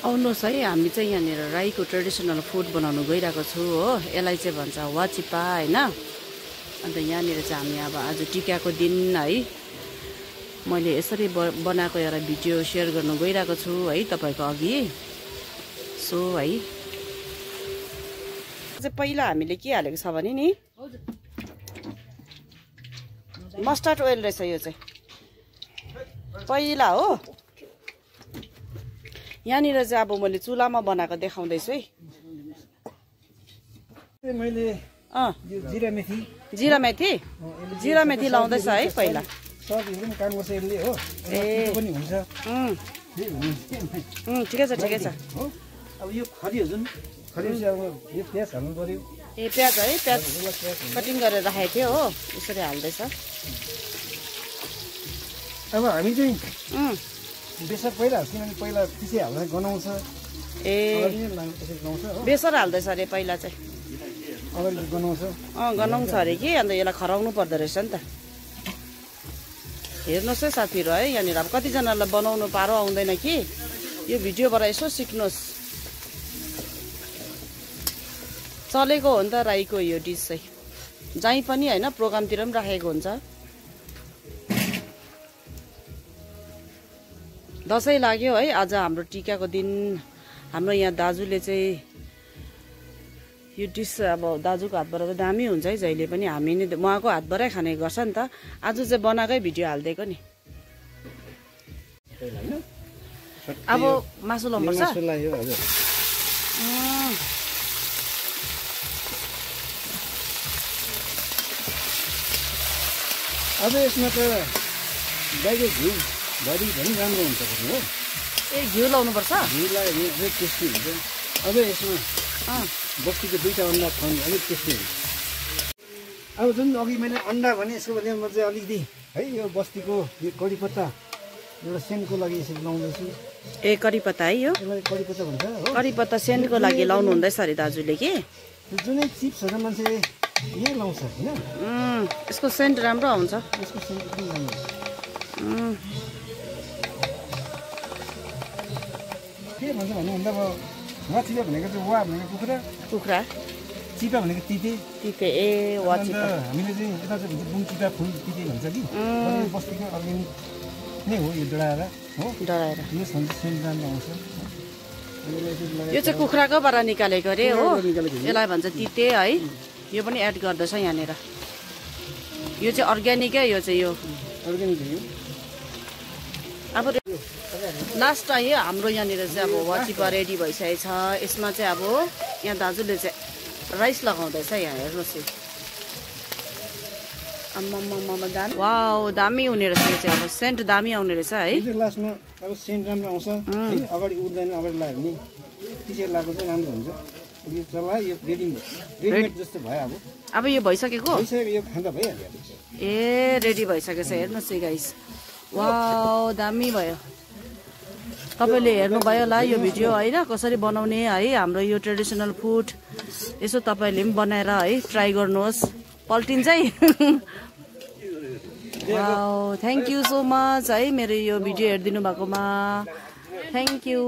आउनुहोस् है, हामी चाहिँ यहाँनिर राईको ट्रेडिसनल फुड बनाउनु गइरहेको छु हो। यसलाई चाहिँ भन्छ वाचिपा होइन। अन्त यहाँनिर चाहिँ हामी अब आज टिकाको दिन है, मैले यसरी बनाएको एउटा भिडियो सेयर गर्नु गइरहेको छु है तपाईँको अघि। सो है चाहिँ पहिला हामीले के हालेको छ भने नि मस्टर्ड ओइल रहेछ यो चाहिँ पहिला हो। यहाँनिर चाहिँ अब मैले चुलामा बनाएको देखाउँदैछु है। मैले जिरा मेथी लाउँदैछ है पहिला। काम गर्छ यसले हो। ए पनि हुन्छ। ठिकै छ ठिकै छ। अब यो खरियो जुन खरियो चाहिँ अब यो प्याज हाल्नु पर्यो। ए प्याज है, प्याज कटिङ गरेर राखेको थियो हो, यसरी हाल्दैछ। अब हामी चाहिँ बेसर पहिला हाल्छ, किनभने पहिला पिसे हाल्दा गनाउँछ। ए बेसर हाल्दैछ अरे पहिला चाहिँ, अगाडि गनाउँछ। गनाउँछ अरे कि, अन्त यसलाई खराउनु पर्दो रहेछ नि त। हेर्नुहोस् है साथीहरू है, यहाँनिर अब कतिजनालाई बनाउनु पारो आउँदैन कि, यो भिडियोबाट यसो सिक्नुहोस्। चलेको हो नि त राईको यो डिस चाहिँ, जहीँ पनि होइन प्रोग्रामतिर पनि राखेको हुन्छ। दसैँ लाग्यो है, आज हाम्रो टिकाको दिन। हाम्रो यहाँ दाजुले चाहिँ यो डिस अब दाजुको हातबाट त दामी हुन्छ है जहिले पनि, हामी नै उहाँको हातबाटै खाने गर्छ नि त। आज चाहिँ बनाएकै भिडियो हालिदिएको नि। अब मासु लाउनुपर्छ। अब यसमा त गाईको घिउ भरि पनि राम्रो हुन्छ हो। ए घिउ लाउनुपर्छ, घिउलाई चाहिँ टेस्टी हुन्छ। अब यसमा बस्तीको 2टा अन्डा खुवाउनु अलिक टेस्टी हुन्छ। अब जुन अघि मैले अन्डा भने यसको बदलामा चाहिँ अलिकति है यो बस्तीको यो कढीपत्ता एउटा सेन्टको लागि यसरी लाउँदैछु। ए कढीपत्ता है, यो कढीपत्ता भन्छ हो। कढीपत्ता सेन्टको लागि लाउनु हुँदैछ अरे दाजुले कि। जुनै चिप्सहरू मान्छे यही लाउँछ होइन। यसको सेन्ट राम्रो आउँछ। यसको सेन्ट पनि राम्रो हुन्छ। के भन्छ भन्नुभन्दा अब वाचिपा भनेको चाहिँ वा भनेको कुखुरा, चिपा भनेको तिते। ए वाचिपा हामीले चाहिँ यता चाहिँ भन्छ बुङचिपा फुल तिते भन्छ कि। बस्तीको अर्ग्यानिक नै हो यो डढाएर हो। डढाएर यो सेन्ट राम्रो आउँछ। यो चाहिँ कुखुराकोबाट निकालेको अरे हो, यसलाई भन्छ तिते है। यो पनि एड गर्दैछ यहाँनिर। यो चाहिँ अर्ग्यानिकै, यो चाहिँ यो अर्ग्यानिक हो। अब लास्ट है हाम्रो यहाँनिर चाहिँ अब वाचिपा रेडी भइसकेको छ। यसमा चाहिँ अब यहाँ दाजुले चाहिँ राइस लगाउँदैछ। यहाँ हेर्नुहोस् आम्मामा दामी, वाउ दामी हुने रहेछ यो चाहिँ। अब सेन्ट दामी आउने रहेछ है। लास्टमा अब सेन्ट राम्रो आउँछ। अगाडि उड्दैन, अगाडि लाग्यो भने पछि लगाएको चाहिँ राम्रो हुन्छ। यो चला यो रेडीमेड जस्तो भयो। अब यो भइसकेको, यो खाँदा भइहाल्यो। ए रेडी भइसकेछ। हेर्नुहोस् है गाइस, वाउ दामी भयो। तपाईँले हेर्नुभयो होला यो भिडियो होइन, कसरी बनाउने है हाम्रो यो ट्रेडिसनल फुड। यसो तपाईँले पनि बनाएर है ट्राई गर्नुहोस्, पल्टिन्छ है। Wow thank you so much है मेरो यो भिडियो हेरिदिनु भएकोमा। Thank you.